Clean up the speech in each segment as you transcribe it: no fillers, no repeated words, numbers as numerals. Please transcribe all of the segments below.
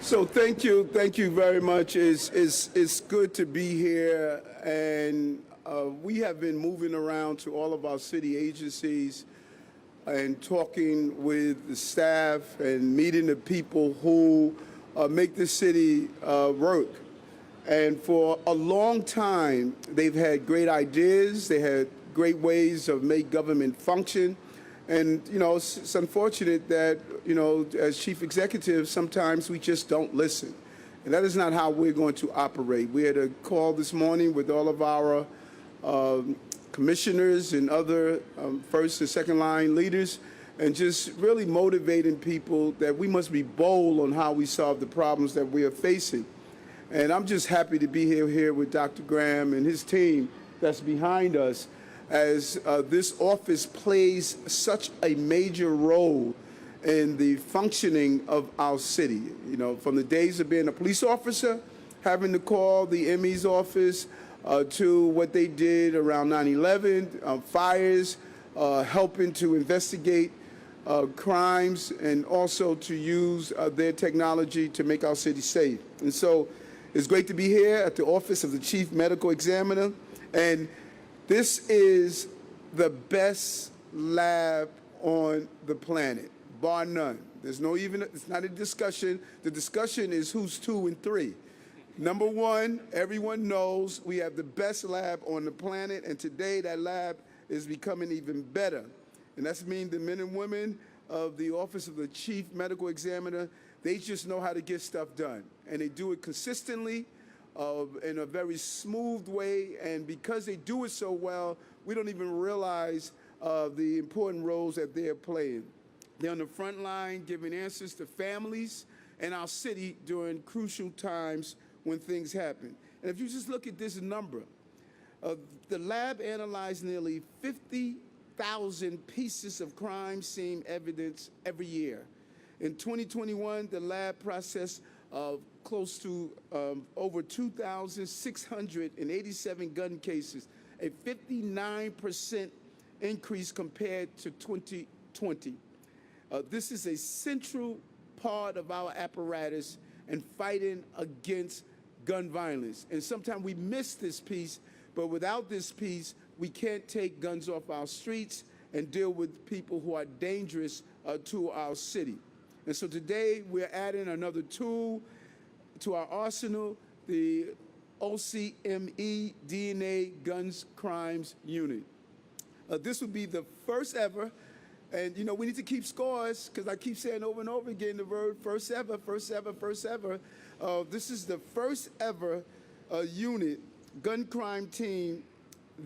So thank you very much. It's good to be here, and we have been moving around to all of our city agencies and talking with the staff and meeting the people who make the city work. And for a long time, they've had great ideas. They had great ways of make government function. And, you know, it's unfortunate that, you know, as chief executives, sometimes we just don't listen. And that is not how we're going to operate. We had a call this morning with all of our commissioners and other first and second line leaders, and just really motivating people that we must be bold on how we solve the problems that we are facing. And I'm just happy to be here with Dr. Graham and his team that's behind us, as this office plays such a major role in the functioning of our city. You know, from the days of being a police officer, having to call the ME's office, to what they did around 9/11, fires, helping to investigate crimes, and also to use their technology to make our city safe. And so it's great to be here at the Office of the Chief Medical Examiner. And this is the best lab on the planet, bar none. There's no even, it's not a discussion. The discussion is who's 2 and 3. Number one, everyone knows we have the best lab on the planet, and today that lab is becoming even better. And that's mean the men and women of the Office of the Chief Medical Examiner, they just know how to get stuff done. And they do it consistently, in a very smooth way, and because they do it so well, we don't even realize the important roles that they're playing. They're on the front line giving answers to families and our city during crucial times when things happen. And if you just look at this number, the lab analyzed nearly 50,000 pieces of crime scene evidence every year. In 2021, the lab processed close to over 2,687 gun cases, a 59% increase compared to 2020. This is a central part of our apparatus in fighting against gun violence. And sometimes we miss this piece, but without this piece, we can't take guns off our streets and deal with people who are dangerous to our city. And so today we're adding another tool to our arsenal, the OCME DNA Guns Crimes Unit. This would be the first ever, and you know we need to keep scores because I keep saying over and over again the word first ever, first ever, first ever. This is the first ever unit, gun crime team,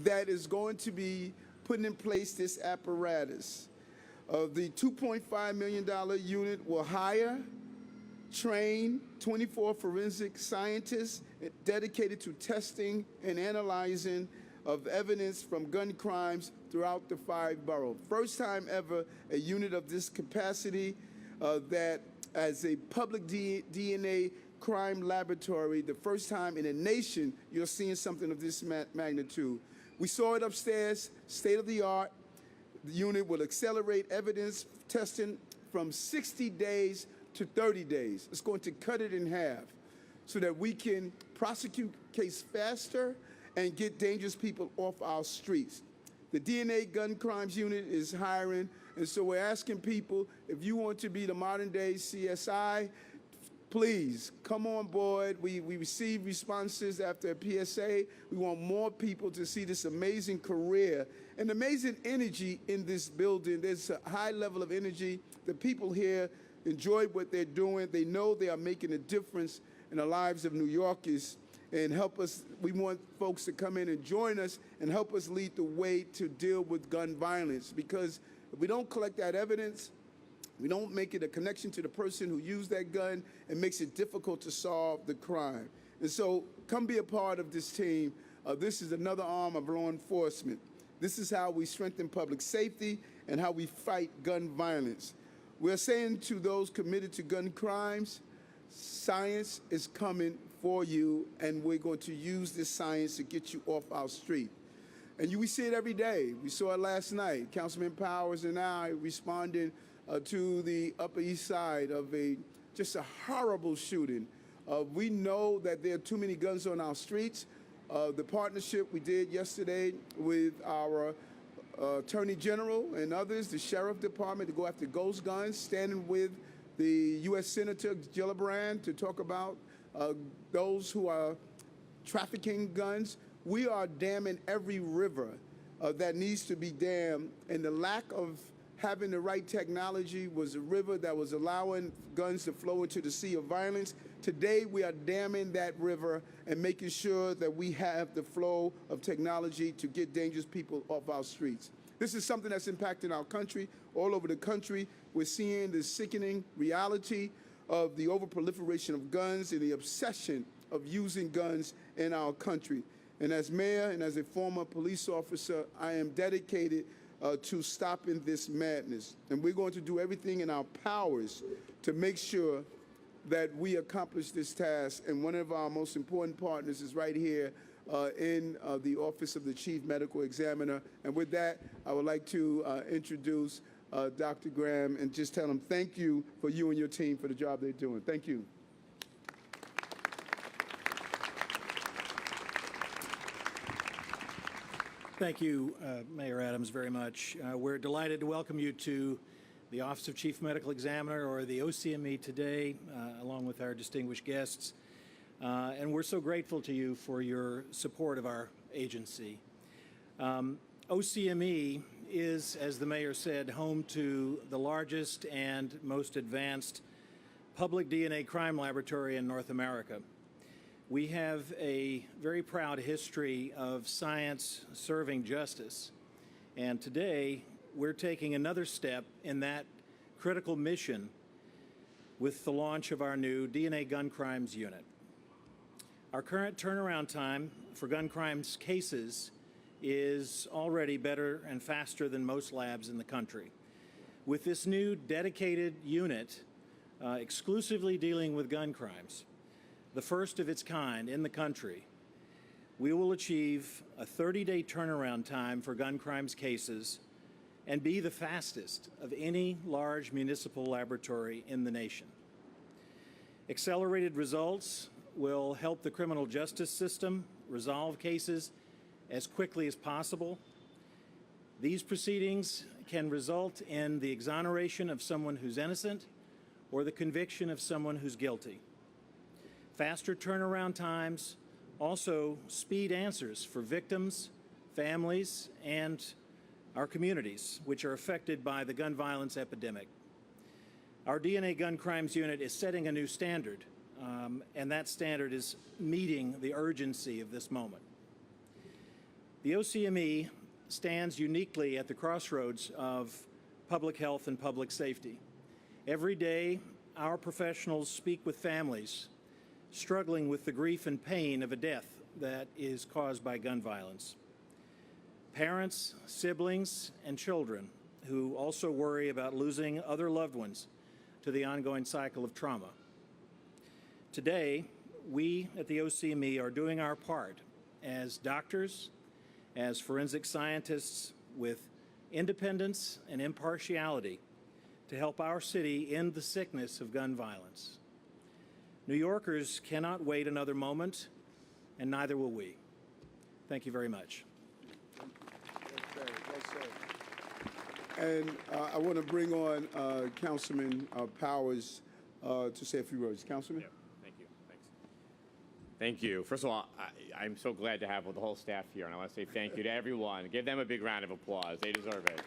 that is going to be putting in place this apparatus. The $2.5 million unit will hire, train 24 forensic scientists dedicated to testing and analyzing of evidence from gun crimes throughout the 5 boroughs. First time ever a unit of this capacity that as a public DNA crime laboratory, the first time in the nation you're seeing something of this magnitude. We saw it upstairs, state of the art. The unit will accelerate evidence testing from 60 days to 30 days. It's going to cut it in half so that we can prosecute case faster and get dangerous people off our streets. The DNA Gun Crimes Unit is hiring, and so we're asking people, if you want to be the modern day CSI, please come on board. We received responses after a PSA. We want more people to see this amazing career and amazing energy in this building. There's a high level of energy. The people here enjoy what they're doing. They know they are making a difference in the lives of New Yorkers and help us. We want folks to come in and join us and help us lead the way to deal with gun violence, because if we don't collect that evidence, we don't make it a connection to the person who used that gun, it makes it difficult to solve the crime. And so come be a part of this team. This is another arm of law enforcement. This is how we strengthen public safety and how we fight gun violence. We're saying to those committed to gun crimes, science is coming for you, and we're going to use this science to get you off our street. And we see it every day. We saw it last night. Councilman Powers and I responded to the Upper East Side of a just a horrible shooting. We know that there are too many guns on our streets. The partnership we did yesterday with our Attorney General and others, the Sheriff Department, to go after ghost guns, standing with the U.S. Senator Gillibrand to talk about those who are trafficking guns. We are damming every river that needs to be dammed, and the lack of having the right technology was a river that was allowing guns to flow into the sea of violence. Today, we are damming that river and making sure that we have the flow of technology to get dangerous people off our streets. This is something that's impacting our country. All over the country, we're seeing the sickening reality of the overproliferation of guns and the obsession of using guns in our country. And as mayor and as a former police officer, I am dedicated to stopping this madness. And we're going to do everything in our powers to make sure that we accomplish this task. And one of our most important partners is right here in the Office of the Chief Medical Examiner. And with that, I would like to introduce Dr. Graham and just tell him thank you for you and your team for the job they're doing. Thank you. Thank you, Mayor Adams, very much. We're delighted to welcome you to the Office of Chief Medical Examiner, or the OCME, today, along with our distinguished guests. And we're so grateful to you for your support of our agency. OCME is, as the mayor said, home to the largest and most advanced public DNA crime laboratory in North America. We have a very proud history of science serving justice, and today we're taking another step in that critical mission with the launch of our new DNA Gun Crimes Unit. Our current turnaround time for gun crimes cases is already better and faster than most labs in the country. With this new dedicated unit exclusively dealing with gun crimes, the first of its kind in the country, we will achieve a 30-day turnaround time for gun crimes cases and be the fastest of any large municipal laboratory in the nation. Accelerated results will help the criminal justice system resolve cases as quickly as possible. These proceedings can result in the exoneration of someone who's innocent or the conviction of someone who's guilty. Faster turnaround times also speed answers for victims, families, and our communities, which are affected by the gun violence epidemic. Our DNA Gun Crimes Unit is setting a new standard, and that standard is meeting the urgency of this moment. The OCME stands uniquely at the crossroads of public health and public safety. Every day, our professionals speak with families struggling with the grief and pain of a death that is caused by gun violence. Parents, siblings, and children who also worry about losing other loved ones to the ongoing cycle of trauma. Today, we at the OCME are doing our part as doctors, as forensic scientists, with independence and impartiality to help our city end the sickness of gun violence. New Yorkers cannot wait another moment, and neither will we. Thank you very much. And I want to bring on Councilman Powers to say a few words. Councilman? Yeah, thank you. Thanks. Thank you. First of all, I'm so glad to have the whole staff here, and I want to say thank you to everyone. Give them a big round of applause. They deserve it.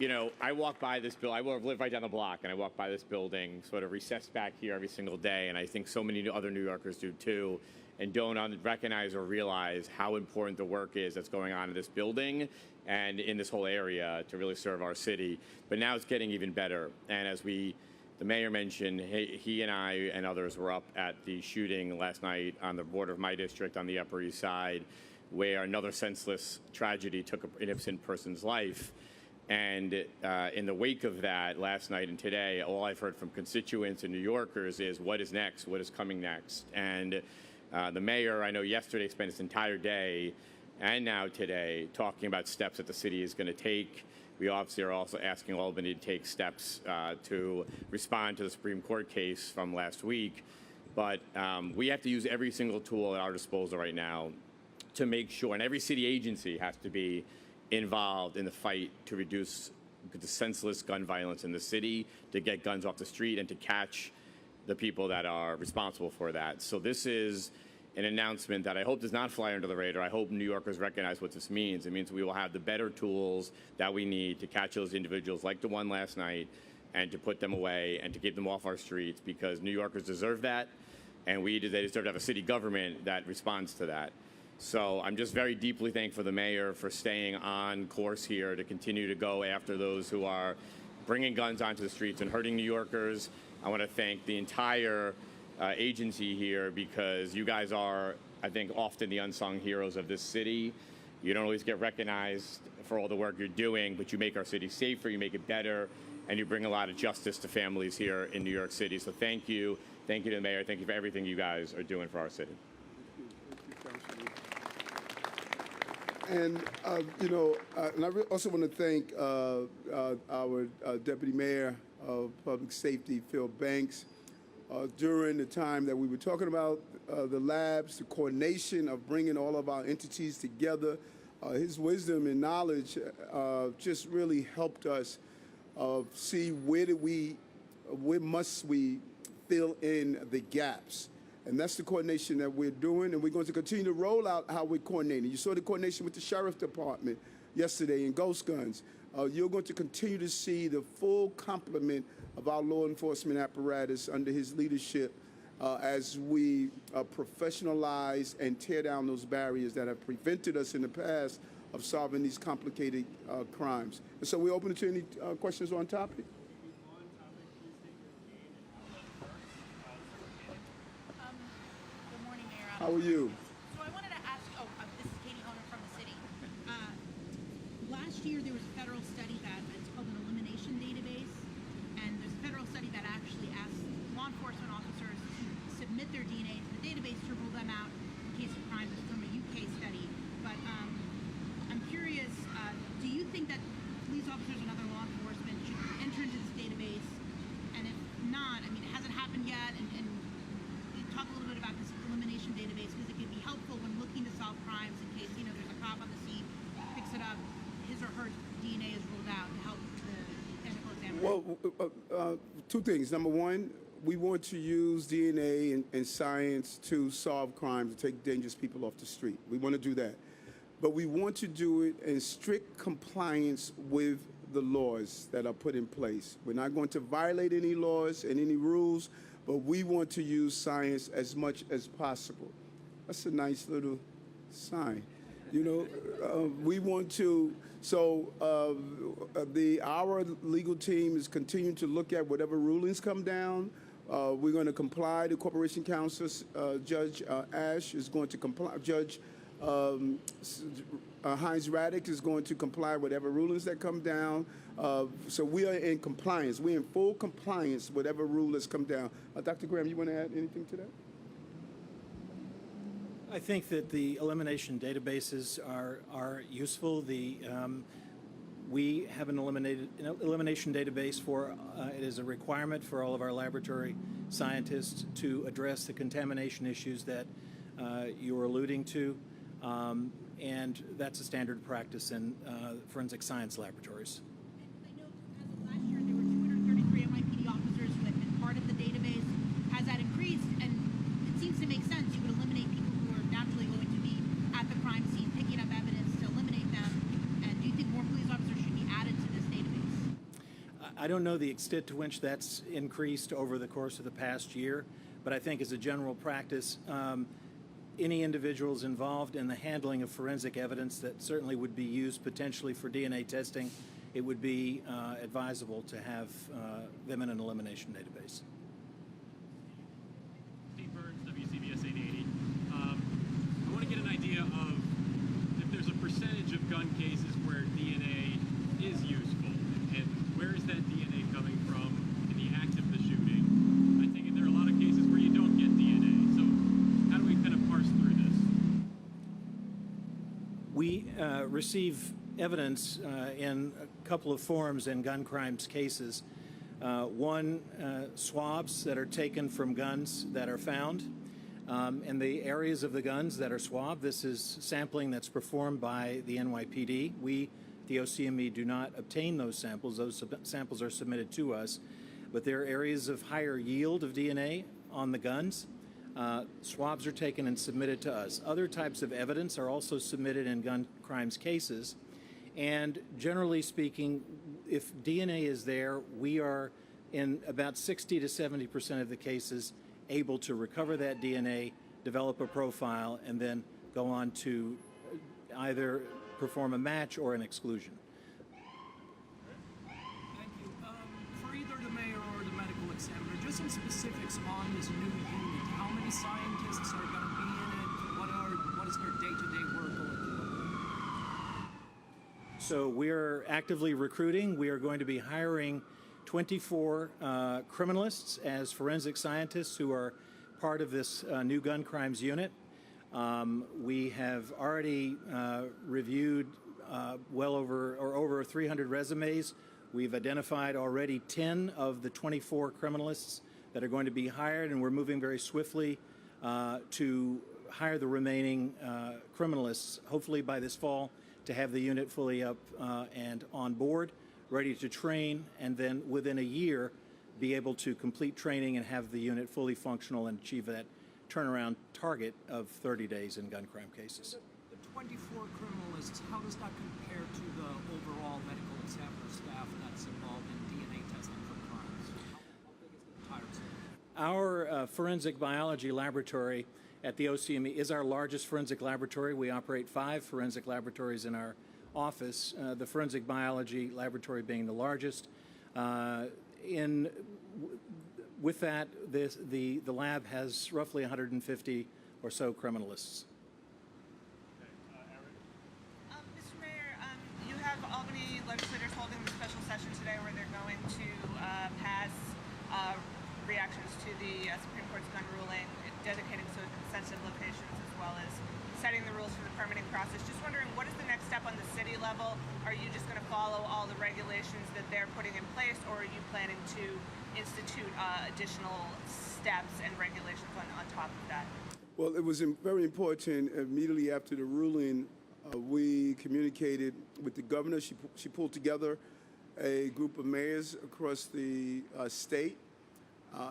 You know, I walk by this building. I live right down the block, and I walk by this building, sort of recessed back here every single day, and I think so many other New Yorkers do too, and don't recognize or realize how important the work is that's going on in this building and in this whole area to really serve our city. But now it's getting even better, and as the mayor mentioned, he and I and others were up at the shooting last night on the border of my district on the Upper East Side, where another senseless tragedy took an innocent person's life. And in the wake of that, last night and today, all I've heard from constituents and New Yorkers is what is next, what is coming next. And the mayor, I know yesterday, spent his entire day and now today talking about steps that the city is going to take We obviously are also asking Albany to take steps to respond to the Supreme Court case from last week. But we have to use every single tool at our disposal right now to make sure, and every city agency has to be involved in the fight to reduce the senseless gun violence in the city, to get guns off the street, and to catch the people that are responsible for that. So this is an announcement that I hope does not fly under the radar. I hope New Yorkers recognize what this means. It means we will have the better tools that we need to catch those individuals like the one last night and to put them away and to keep them off our streets, because New Yorkers deserve that, and they deserve to have a city government that responds to that. So I'm just very deeply thankful for the mayor for staying on course here to continue to go after those who are bringing guns onto the streets and hurting New Yorkers. I want to thank the entire agency here, because you guys are, I think, often the unsung heroes of this city. You don't always get recognized for all the work you're doing, but you make our city safer, you make it better, and you bring a lot of justice to families here in New York City. So thank you. Thank you to the mayor. Thank you for everything you guys are doing for our city. And, and I also want to thank our Deputy Mayor of Public Safety, Phil Banks. During the time that we were talking about the labs, the coordination of bringing all of our entities together, his wisdom and knowledge just really helped us see where must we fill in the gaps. And that's the coordination that we're doing, and we're going to continue to roll out how we're coordinating. You saw the coordination with the Sheriff Department yesterday in Ghost Guns. You're going to continue to see the full complement of our law enforcement apparatus under his leadership as we professionalize and tear down those barriers that have prevented us in the past of solving these complicated crimes. And so we're open to any questions on topic. How are you? So I wanted to ask, this is Katie Honer from the city. Last year there was a federal study that it's called an elimination database, and there's a federal study that actually asks law enforcement officers to submit their DNA to the database to rule them out in case of crime. This is from a UK study. But I'm curious, do you think that police officers and other law enforcement should enter into this database? And if not, I mean, it hasn't happened yet, and talk a little bit about this elimination database, because it can be helpful when looking to solve crimes in case, there's a cop on the scene, picks it up, his or her DNA is ruled out to help the technical examiner. Well, two things. Number one, we want to use DNA and science to solve crimes, to take dangerous people off the street. We want to do that. But we want to do it in strict compliance with the laws that are put in place. We're not going to violate any laws and any rules, but we want to use science as much as possible. That's a nice little sign. We want to, so our legal team is continuing to look at whatever rulings come down. We're going to comply. The Corporation Counsel, Judge Ash is going to comply. Judge Heinz Raddick is going to comply with whatever rulings that come down. So we are in compliance. We're in full compliance, whatever rule has come down. Dr. Graham, you want to add anything to that? I think that the elimination databases are useful. We have an elimination database for it is a requirement for all of our laboratory scientists to address the contamination issues that you were alluding to, and that's a standard practice in forensic science laboratories. I know as of last year there were 233 NYPD officers who had been part of the database. Has that increased? And it seems to make sense. You would eliminate people who are naturally going to be at the crime scene, picking up evidence to eliminate them. And do you think more police officers should be added to this database? I don't know the extent to which that's increased over the course of the past year, but I think as a general practice, any individuals involved in the handling of forensic evidence that certainly would be used potentially for DNA testing, it would be advisable to have them in an elimination database. Steve Burns, WCBS 880. I want to get an idea of if there's a percentage of gun cases where DNA is useful, and where is that DNA coming from in the act of the shooting? I think there are a lot of cases where you don't get DNA. So how do we kind of parse through this? We receive evidence in a couple of forms in gun crimes cases. One, swabs that are taken from guns that are found. In the areas of the guns that are swabbed, this is sampling that's performed by the NYPD. We, the OCME, do not obtain those samples. Those samples are submitted to us. But there are areas of higher yield of DNA on the guns. Swabs are taken and submitted to us. Other types of evidence are also submitted in gun crimes cases. And generally speaking, if DNA is there, we are in about 60 to 70% of the cases able to recover that DNA, develop a profile, and then go on to either perform a match or an exclusion. Thank you. For either the mayor or the medical examiner, just some specifics on this new unit. How many scientists are going to be in it? What is their day-to-day work going to look like? So we're actively recruiting. We are going to be hiring 24 criminalists as forensic scientists who are part of this new gun crimes unit. We have already reviewed over 300 resumes. We've identified already 10 of the 24 criminalists that are going to be hired, and we're moving very swiftly to hire the remaining criminalists, hopefully by this fall, to have the unit fully up and on board, ready to train, and then within a year be able to complete training and have the unit fully functional and achieve that turnaround target of 30 days in gun crime cases. The 24 criminalists, how does that compare to the overall medical examiner staff that's involved in DNA testing for crimes? How big is the entire team? Our forensic biology laboratory at the OCME is our largest forensic laboratory. We operate 5 forensic laboratories in our office, the forensic biology laboratory being the largest. With that, the lab has roughly 150 or so criminalists. Mr. Mayor, you have Albany legislators holding the special session today where they're going to pass reactions to the Supreme Court's gun ruling, dedicating sensitive locations as well as setting the rules for the permitting process. Just wondering, what is the next step on the city level? Are you just going to follow all the regulations that they're putting in place, or are you planning to institute additional steps and regulations on top of that? Well, it was very important. Immediately after the ruling, we communicated with the governor. She pulled together a group of mayors across the state,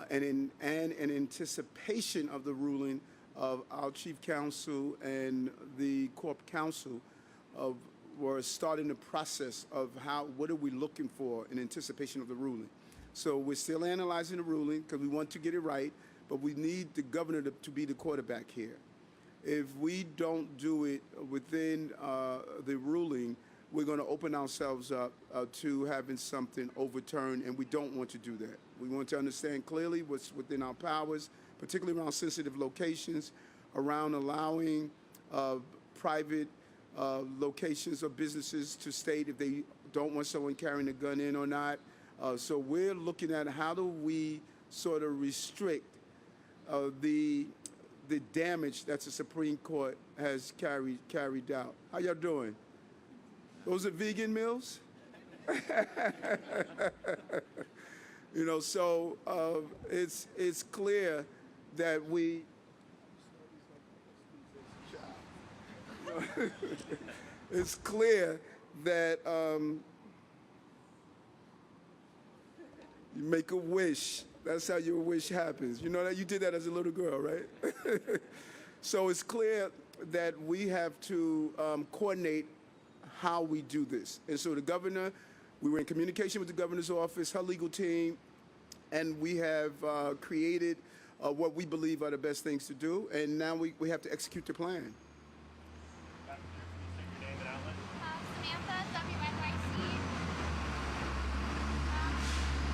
and in anticipation of the ruling, of our chief counsel and the corp counsel were starting the process of what are we looking for in anticipation of the ruling. So we're still analyzing the ruling because we want to get it right, but we need the governor to be the quarterback here. If we don't do it within the ruling, we're going to open ourselves up to having something overturned, and we don't want to do that. We want to understand clearly what's within our powers, particularly around sensitive locations, around allowing private locations or businesses to state if they don't want someone carrying a gun in or not. So we're looking at how do we sort of restrict the damage that the Supreme Court has carried out. How y'all doing? Those are vegan meals? You know, so it's clear that we it's clear that you make a wish. That's how your wish happens. You know that you did that as a little girl, right? So it's clear that we have to coordinate how we do this. And so the governor, we were in communication with the governor's office, her legal team, and we have created what we believe are the best things to do, and now we have to execute the plan. Samantha, WNYC.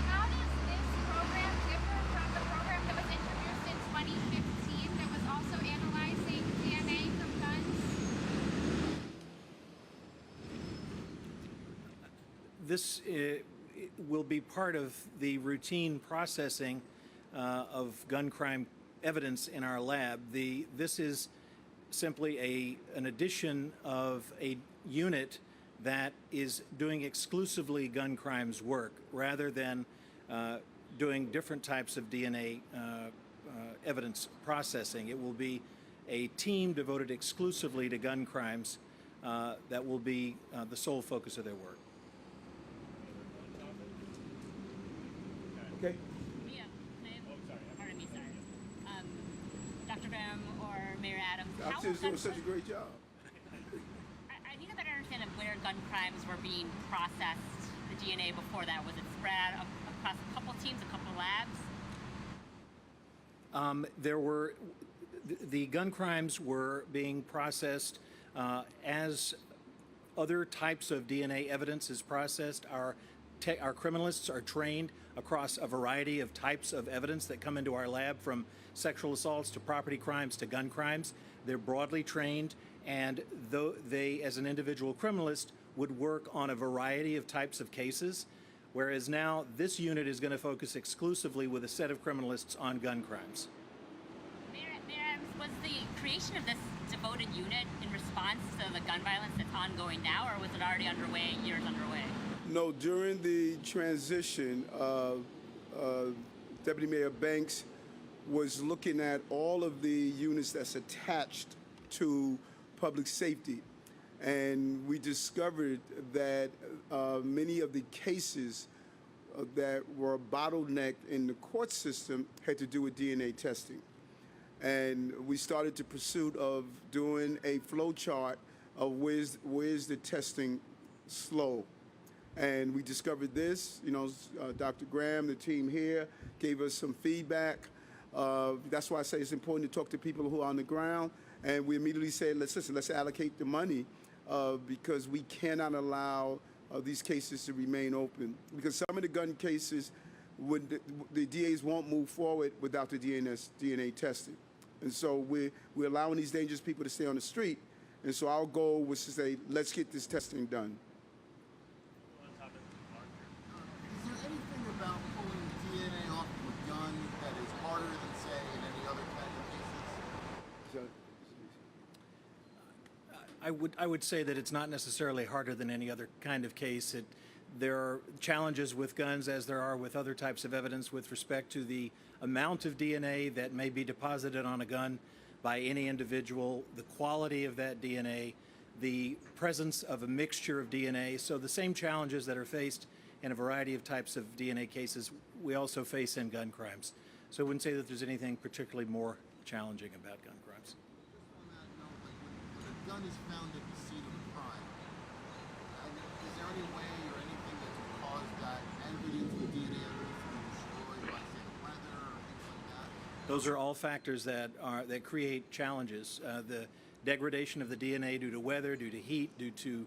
How does this program differ from the program that was introduced in 2015 that was also analyzing DNA from guns? This will be part of the routine processing of gun crime evidence in our lab. This is simply an addition of a unit that is doing exclusively gun crimes work rather than doing different types of DNA evidence processing. It will be a team devoted exclusively to gun crimes that will be the sole focus of their work. Okay. Yeah. Pardon me, sorry. Dr. Graham or Mayor Adams. I'm just doing such a great job. I need to better understand where gun crimes were being processed, the DNA before that. Was it spread across a couple teams, a couple labs? The gun crimes were being processed as other types of DNA evidence is processed. Our criminalists are trained across a variety of types of evidence that come into our lab, from sexual assaults to property crimes to gun crimes. They're broadly trained, and though they, as an individual criminalist, would work on a variety of types of cases, whereas now this unit is going to focus exclusively with a set of criminalists on gun crimes. Mayor Adams, was the creation of this devoted unit in response to the gun violence that's ongoing now, or was it already underway, years underway? No, during the transition, Deputy Mayor Banks was looking at all of the units that's attached to public safety. And we discovered that many of the cases that were bottlenecked in the court system had to do with DNA testing. And we started the pursuit of doing a flow chart of where's the testing slow. And we discovered this, Dr. Graham, the team here, gave us some feedback. That's why I say it's important to talk to people who are on the ground. And we immediately said, let's allocate the money because we cannot allow these cases to remain open. Because some of the gun cases, the DAs won't move forward without the DNA testing. And so we're allowing these dangerous people to stay on the street. And so our goal was to say, let's get this testing done. Is there anything about pulling DNA off of a gun that is harder than, say, in any other kind of cases? I would say that it's not necessarily harder than any other kind of case. There are challenges with guns, as there are with other types of evidence, with respect to the amount of DNA that may be deposited on a gun by any individual, the quality of that DNA, the presence of a mixture of DNA. So the same challenges that are faced in a variety of types of DNA cases, we also face in gun crimes. So I wouldn't say that there's anything particularly more challenging about gun crimes. Just on that note, when a gun is found at the scene of a crime, is there any way or anything that could cause that evidence, the DNA evidence, to be destroyed by, say, the weather or things like that? Those are all factors that create challenges. The degradation of the DNA due to weather, due to heat, due to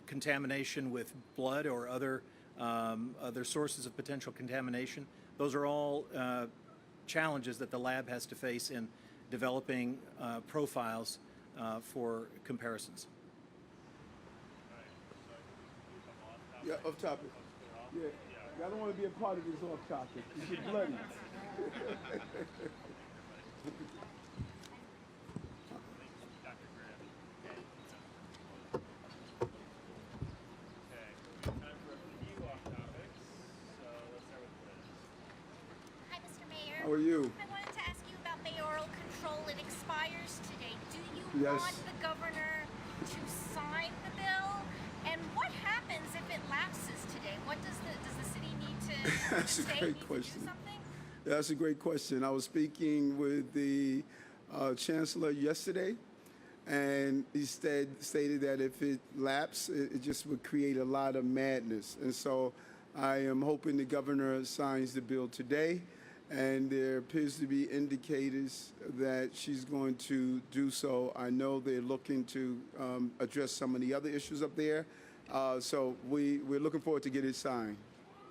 contamination with blood or other sources of potential contamination. Those are all challenges that the lab has to face in developing profiles for comparisons. Yeah, off topic. Yeah, I don't want to be a part of this off topic. You get bloody. Hi, Mr. Mayor. How are you? I wanted to ask you about mayoral control. It expires today. Do you Yes. want the governor to sign the bill? And what happens if it lapses today? What does the city need to, That's the a state great need to question. do something? That's a great question. I was speaking with the chancellor yesterday, and he stated that if it lapsed, it just would create a lot of madness. And so I am hoping the governor signs the bill today, and there appears to be indicators that she's going to do so. I know they're looking to address some of the other issues up there. So we're looking forward to get it signed.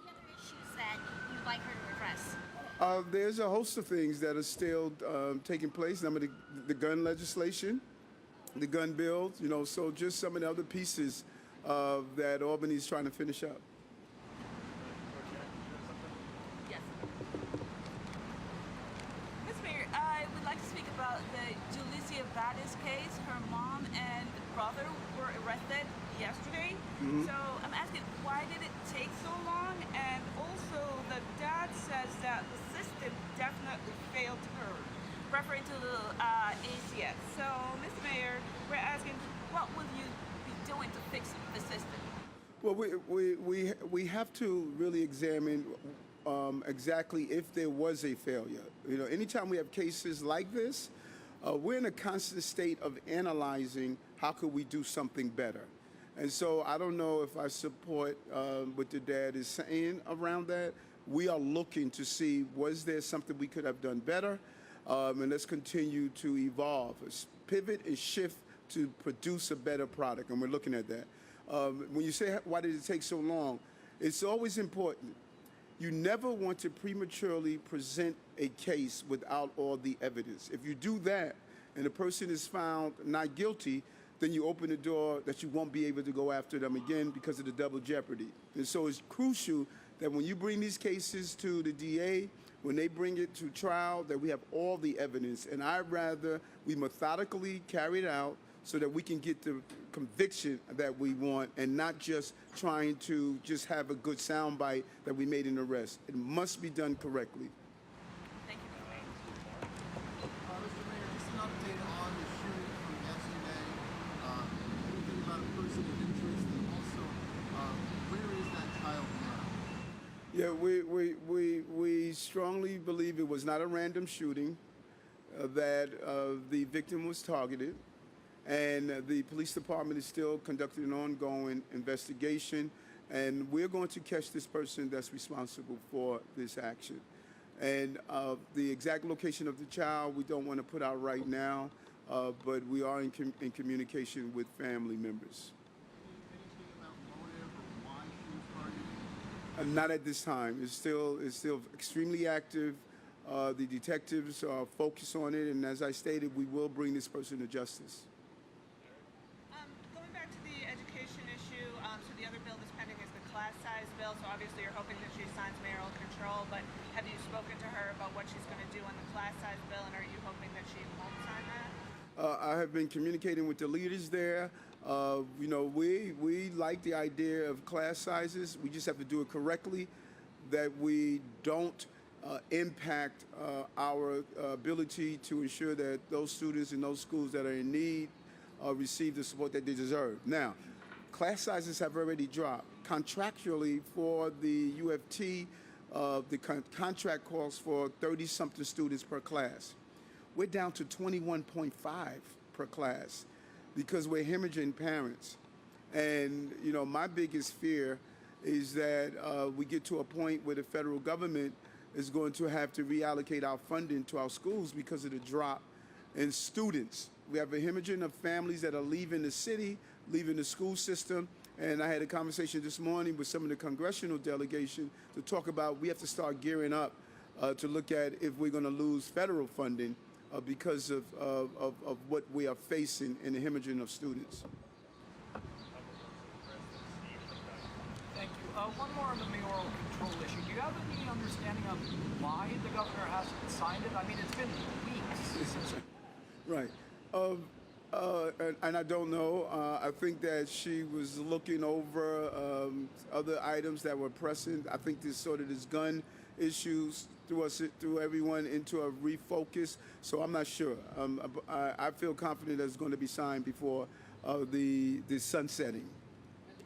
Any other issues that you'd like her to address? There's a host of things that are still taking place. Some of the gun legislation, the gun bill, so just some of the other pieces that Albany's trying to finish up. Yes. Ms. Mayor, I would like to speak about the Julicia Vadas case. Her mom and brother were arrested yesterday. So I'm asking, why did it take so long? And also, the dad says that the system definitely failed her, referring to the ACS. So, Mr. Mayor, we're asking, what will you be doing to fix the system? Well, we have to really examine exactly if there was a failure. You know, anytime we have cases like this, we're in a constant state of analyzing how could we do something better. And so I don't know if I support what the dad is saying around that. We are looking to see, was there something we could have done better? And let's continue to evolve, pivot and shift to produce a better product. And we're looking at that. When you say, why did it take so long? It's always important. You never want to prematurely present a case without all the evidence. If you do that and the person is found not guilty, then you open the door that you won't be able to go after them again because of the double jeopardy. And so it's crucial that when you bring these cases to the DA, when they bring it to trial, that we have all the evidence. And I'd rather we methodically carry it out so that we can get the conviction that we want and not just trying to just have a good soundbite that we made an arrest. It must be done correctly. Thank you. Mr. Mayor, just an update on the shooting from yesterday. Anything about a person of interest, and also where is that child now? Yeah, we strongly believe it was not a random shooting, that the victim was targeted, and the police department is still conducting an ongoing investigation, and we're going to catch this person that's responsible for this action. And the exact location of the child, we don't want to put out right now, but we are in communication with family members. Anything about motive or why she was targeted? Not at this time. It's still extremely active. The detectives are focused on it, and as I stated, we will bring this person to justice. Going back to the education issue, so the other bill that's pending is the class size bill. So obviously you're hoping that she signs mayoral control, but have you spoken to her about what she's going to do on the class size bill, and are you hoping that she won't sign that? I have been communicating with the leaders there. You know, we like the idea of class sizes. We just have to do it correctly, that we don't impact our ability to ensure that those students in those schools that are in need receive the support that they deserve. Now, class sizes have already dropped. Contractually for the UFT, the contract calls for 30-something students per class. We're down to 21.5 per class because we're hemorrhaging parents. And, you know, my biggest fear is that we get to a point where the federal government is going to have to reallocate our funding to our schools because of the drop in students. We have a hemorrhaging of families that are leaving the city, leaving the school system. And I had a conversation this morning with some of the congressional delegation to talk about we have to start gearing up to look at if we're going to lose federal funding because of what we are facing in the hemorrhaging of students. Thank you. One more on the mayoral control issue. Do you have any understanding of why the governor hasn't signed it? I mean, it's been weeks since. Right. And I don't know. I think that she was looking over other items that were pressing. I think this gun issues threw everyone into a refocus. So I'm not sure. I feel confident that it's going to be signed before the sunsetting.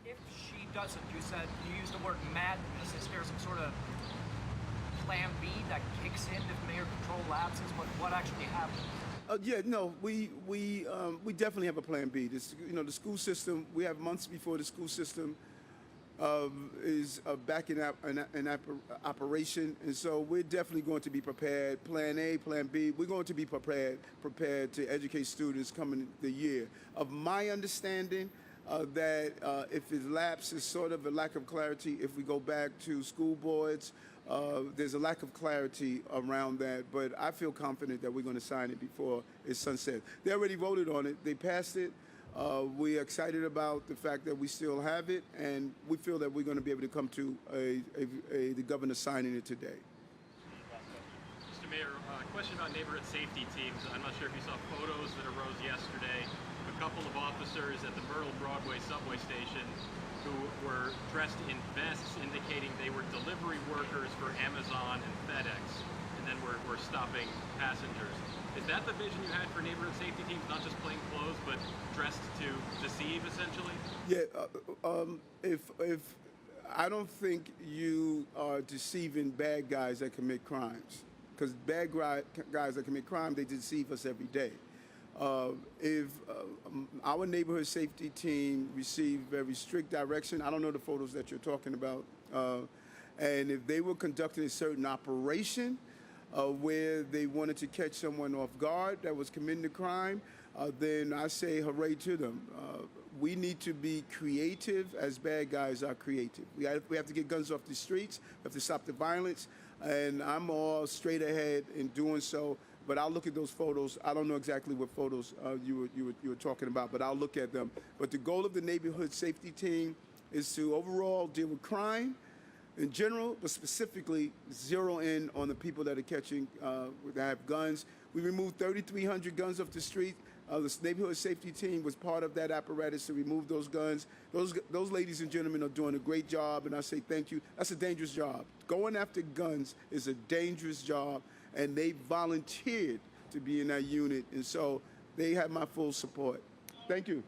If she doesn't, you used the word madness. Is there some sort of plan B that kicks in if mayor control lapses? What actually happens? Yeah, no, we definitely have a plan B. The school system. We have months before the school system is back in operation, and so we're definitely going to be prepared. Plan A, Plan B. We're going to be prepared to educate students coming the year. Of my understanding, that if it lapses, sort of a lack of clarity. If we go back to school boards, there's a lack of clarity around that. But I feel confident that we're going to sign it before it's sunset. They already voted on it. They passed it. We're excited about the fact that we still have it, and we feel that we're going to be able to come to the governor signing it today. Mr. Mayor, a question about neighborhood safety teams. I'm not sure if you saw photos that arose yesterday with a couple of officers at the Myrtle Broadway subway station who were dressed in vests indicating they were delivery workers for Amazon and FedEx, and then were stopping passengers. Is that the vision you had for neighborhood safety teams, not just plain clothes, but dressed to deceive, essentially? Yeah, if I don't think you are deceiving bad guys that commit crimes, because bad guys that commit crime, they deceive us every day. If our neighborhood safety team received very strict direction, I don't know the photos that you're talking about, and if they were conducting a certain operation where they wanted to catch someone off guard that was committing a crime, then I say hooray to them. We need to be creative as bad guys are creative. We have to get guns off the streets. We have to stop the violence. And I'm all straight ahead in doing so. But I'll look at those photos. I don't know exactly what photos you were talking about, but I'll look at them. But the goal of the neighborhood safety team is to overall deal with crime in general, but specifically zero in on the people that are catching, that have guns. We removed 3,300 guns off the street. This neighborhood safety team was part of that apparatus to remove those guns. Those ladies and gentlemen are doing a great job, and I say thank you. That's a dangerous job. Going after guns is a dangerous job, and they volunteered to be in that unit, and so they have my full support. Thank you.